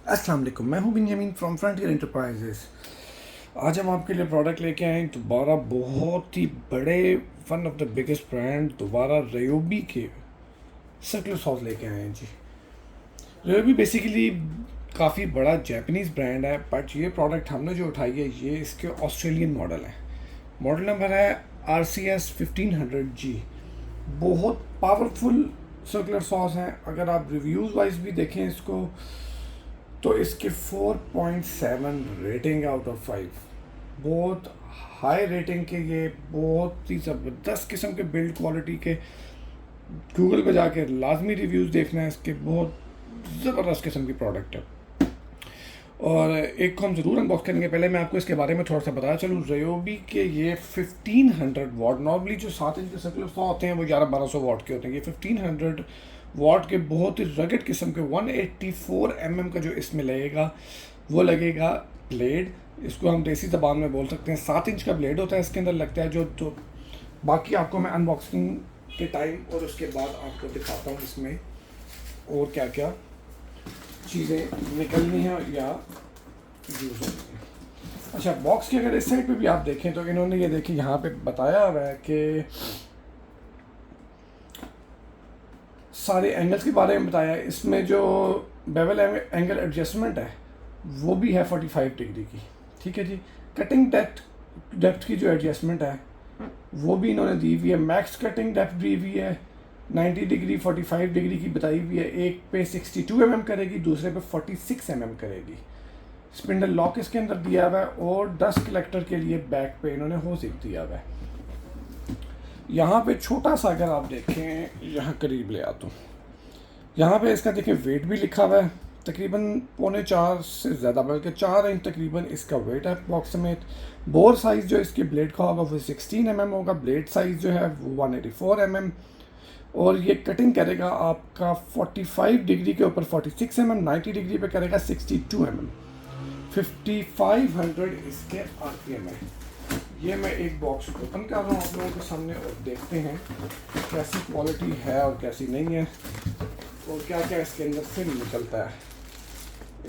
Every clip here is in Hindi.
अस्सलाम वालेकुम, मैं हूं बिन्यामीन फ्रॉम फ्रंटियर एंटरप्राइजेस। आज हम आपके लिए प्रोडक्ट लेके आए हैं दोबारा, बहुत ही बड़े, one of the biggest brand, दोबारा रयोबी के सर्कुलर सॉस लेके आए हैं जी। रयोबी बेसिकली काफ़ी बड़ा जापानीज़ ब्रांड है, बट ये प्रोडक्ट हमने जो उठाई है ये इसके ऑस्ट्रेलियन मॉडल है। मॉडल नंबर है RCS 1500G। बहुत पावरफुल सर्कुलर सॉस हैं। अगर आप रिव्यूज़ वाइज भी देखें इसको तो इसके 4.7 रेटिंग आउट ऑफ 5, बहुत हाई रेटिंग के, ये बहुत ही ज़बरदस्त किस्म के बिल्ड क्वालिटी के। गूगल पे जाके लाजमी रिव्यूज़ देखना है इसके, बहुत ज़बरदस्त किस्म की प्रोडक्ट है। और एक को हम ज़रूर अनबॉक्स करेंगे। पहले मैं आपको इसके बारे में थोड़ा सा बताया चलूँ। रयोबी के ये 1500 वाट, नॉर्मली जो 7 इंच के सर्कुलर सॉ होते हैं वो 1100-1200 वाट के होते हैं। ये 1500 वाट के बहुत ही रगड किस्म के 184 का जो इसमें लगेगा वो लगेगा ब्लेड। इसको हम देसी ज़बान में बोल सकते हैं 7 इंच का ब्लेड होता है इसके अंदर लगता है जो। तो बाकी आपको मैं अनबॉक्सिंग के टाइम और उसके बाद आपको दिखाता हूँ इसमें और क्या क्या चीज़ें निकलनी है या यूज़ होनी है। अच्छा, बॉक्स की अगर इस साइड पे भी आप देखें तो इन्होंने ये देखिए यहाँ पे बताया हुआ है कि सारे एंगल्स के बारे में बताया है। इसमें जो बेवल एंगल एडजस्टमेंट है वो भी है 45 डिग्री की, ठीक है जी। कटिंग डेप्थ की जो एडजस्टमेंट है वो भी इन्होंने दी हुई है। मैक्स कटिंग डेप्थ दी हुई है 90 डिग्री, 45 डिग्री की बताई हुई है। एक पे 62 करेगी, दूसरे पे 46 करेगी। स्पिंडल लॉक इसके अंदर दिया हुआ है और डस्ट कलेक्टर के लिए बैक पे इन्होंने होज़िक दिया हुआ है। यहाँ पे छोटा सा अगर आप देखें, यहाँ करीब ले आता हूँ, यहाँ पे इसका देखें वेट भी लिखा हुआ है, तकरीबन 3.25 से ज़्यादा, बल्कि 4 इंच तकरीबन इसका वेट है अप्रॉक्सीमेट। बोर साइज़ जो इसके ब्लेड का होगा वो 16 होगा। ब्लेड साइज़ जो है वो 184 और ये कटिंग करेगा आपका 45 डिग्री के ऊपर 46 90 डिग्री पे करेगा 62 5500 इसके RPM है। ये मैं एक बॉक्स ओपन कर रहा हूँ आप लोगों के सामने और देखते हैं कैसी क्वालिटी है और कैसी नहीं है और क्या क्या इसके अंदर से निकलता है।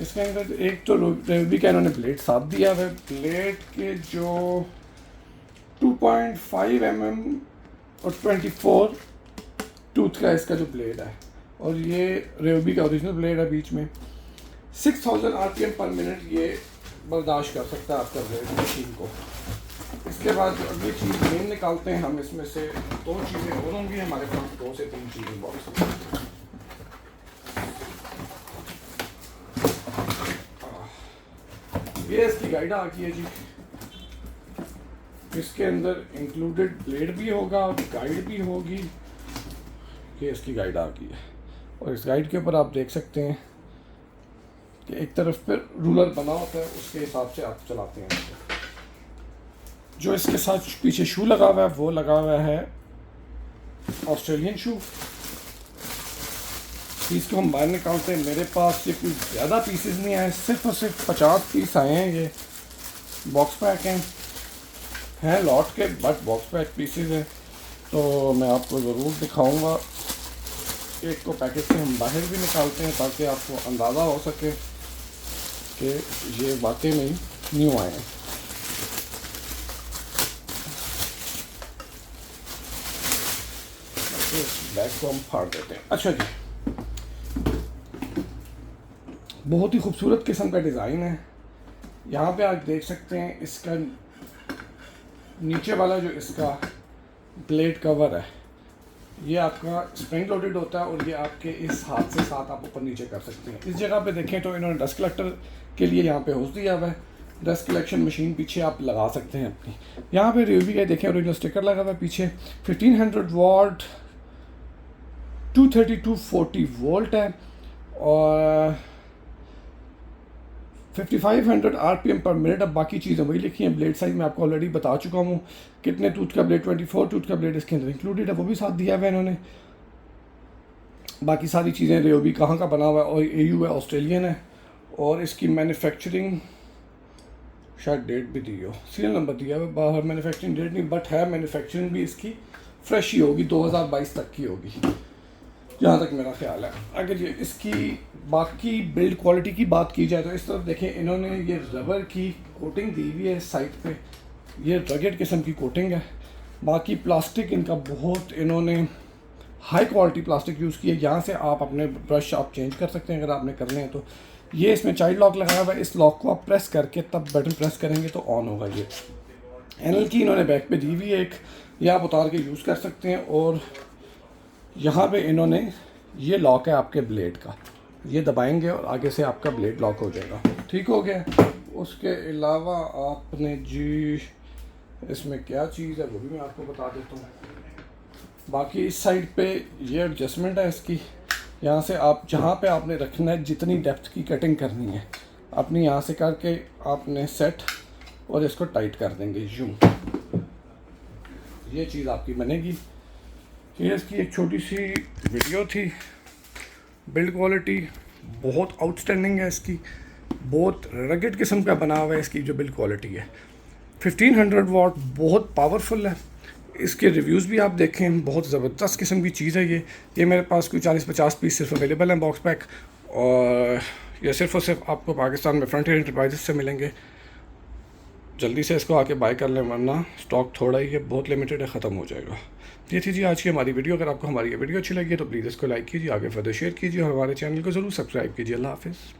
इसके अंदर एक तो रयोबी का इन्होंने ब्लेड साथ दिया है। ब्लेड के जो 2.5 और 24 टूथ का इसका जो ब्लेड है, और ये रयोबी का ओरिजिनल ब्लेड है बीच में। 6000 RPM पर मिनट ये बर्दाश्त कर सकता है आपका ब्लेड मशीन को। इसके बाद जो अगली चीज़ मेन निकालते हैं हम, इसमें से 2 चीज़ें और होंगी हमारे पास, 2 से 3 चीज़ें बॉक्स में। ये इसकी गाइड आ गई है जी। इसके अंदर इंक्लूडेड ब्लेड भी होगा, गाइड भी होगी। ये इसकी गाइड आ गई है और इस गाइड के ऊपर आप देख सकते हैं कि एक तरफ पर रूलर बना होता है, उसके हिसाब से आप चलाते हैं। जो इसके साथ पीछे शू लगा हुआ है वो लगा हुआ है ऑस्ट्रेलियन शू। पीस को हम बाहर निकालते हैं। मेरे पास ये कोई ज़्यादा पीसेस नहीं आए, सिर्फ और सिर्फ 50 पीस आए हैं। ये बॉक्स पैक हैं लॉट के, बट बॉक्स पैक पीसेस हैं तो मैं आपको ज़रूर दिखाऊंगा। एक को पैकेट से हम बाहर भी निकालते हैं ताकि आपको अंदाज़ा हो सके कि ये वाकई में न्यू आए हैं। बैग को हम फाड़ देते हैं। अच्छा जी, बहुत ही खूबसूरत किस्म का डिज़ाइन है। यहाँ पे आप देख सकते हैं इसका नीचे वाला जो इसका ब्लेड कवर है ये आपका स्प्रिंग लोडेड होता है और ये आपके इस हाथ से साथ आप ऊपर नीचे कर सकते हैं। इस जगह पे देखें तो इन्होंने डस्ट कलेक्टर के लिए यहाँ पे होज़ दिया हुआ है। डस्ट कलेक्शन मशीन पीछे आप लगा सकते हैं अपनी। यहाँ पे रयोबी का देखें ओरिजिनल स्टिकर लगा हुआ है पीछे। 1500 वाट 23240 वोल्ट है और 5500 RPM पर मिनट। अब बाकी चीज़ें वही लिखी हैं। ब्लेड साइज मैं आपको ऑलरेडी बता चुका हूँ कितने टूथ का ब्लेड, 24 टूथ का ब्लेड इसके अंदर इंक्लूडेड है, वो भी साथ दिया हुआ है इन्होंने। बाकी सारी चीज़ें रयोबी कहाँ का बना हुआ है और AU है, ऑस्ट्रेलियन है। और इसकी मैन्युफैक्चरिंग शायद डेट भी दी हो, सीरियल नंबर दिया हुआ बाहर, मैन्युफैक्चरिंग डेट नहीं, बट है मैन्युफैक्चरिंग भी इसकी फ्रेश ही होगी, 2022 तक की होगी। जहाँ तक मेरा ख्याल है। अगर ये इसकी बाकी बिल्ड क्वालिटी की बात की जाए तो इस तरफ देखें, इन्होंने ये रबर की कोटिंग दी हुई है इस साइड पे, ये रगेड किस्म की कोटिंग है। बाकी प्लास्टिक इनका बहुत इन्होंने हाई क्वालिटी प्लास्टिक यूज़ की है। यहाँ से आप अपने ब्रश आप चेंज कर सकते हैं अगर आपने करने हैं तो। ये इसमें चाइल्ड लॉक लगाया हुआ है, इस लॉक को आप प्रेस करके तब बटन प्रेस करेंगे तो ऑन होगा। ये एनएल की इन्होंने बैक पे दी हुई है एक, ये आप उतार के यूज़ कर सकते हैं। और यहाँ पे इन्होंने ये लॉक है आपके ब्लेड का, ये दबाएंगे और आगे से आपका ब्लेड लॉक हो जाएगा। ठीक हो गया। उसके अलावा आपने जी इसमें क्या चीज़ है वो भी मैं आपको बता देता हूँ। बाकी इस साइड पे ये एडजस्टमेंट है इसकी, यहाँ से आप जहाँ पे आपने रखना है, जितनी डेप्थ की कटिंग करनी है अपनी यहाँ से करके आपने सेट और इसको टाइट कर देंगे यूँ, ये चीज़ आपकी बनेगी। ये इसकी एक छोटी सी वीडियो थी। बिल्ड क्वालिटी बहुत आउटस्टैंडिंग है इसकी, बहुत रगेड किस्म का बना हुआ है इसकी जो बिल्ड क्वालिटी है। 1500 वाट बहुत पावरफुल है। इसके रिव्यूज़ भी आप देखें, बहुत ज़बरदस्त किस्म की चीज़ है ये मेरे पास कोई 40-50 पीस सिर्फ अवेलेबल हैं बॉक्स पैक, और ये सिर्फ और सिर्फ आपको पाकिस्तान में फ्रंटियर एंटरप्राइजेस से मिलेंगे। जल्दी से इसको आके बाय कर लें वरना स्टॉक थोड़ा ही है, बहुत लिमिटेड है, ख़त्म हो जाएगा। ये थी जी आज की हमारी वीडियो। अगर आपको हमारी ये वीडियो अच्छी लगी है तो प्लीज़ इसको लाइक कीजिए, आगे फर्दर शेयर कीजिए और हमारे चैनल को ज़रूर सब्सक्राइब कीजिए। अल्लाह हाफ़िज़।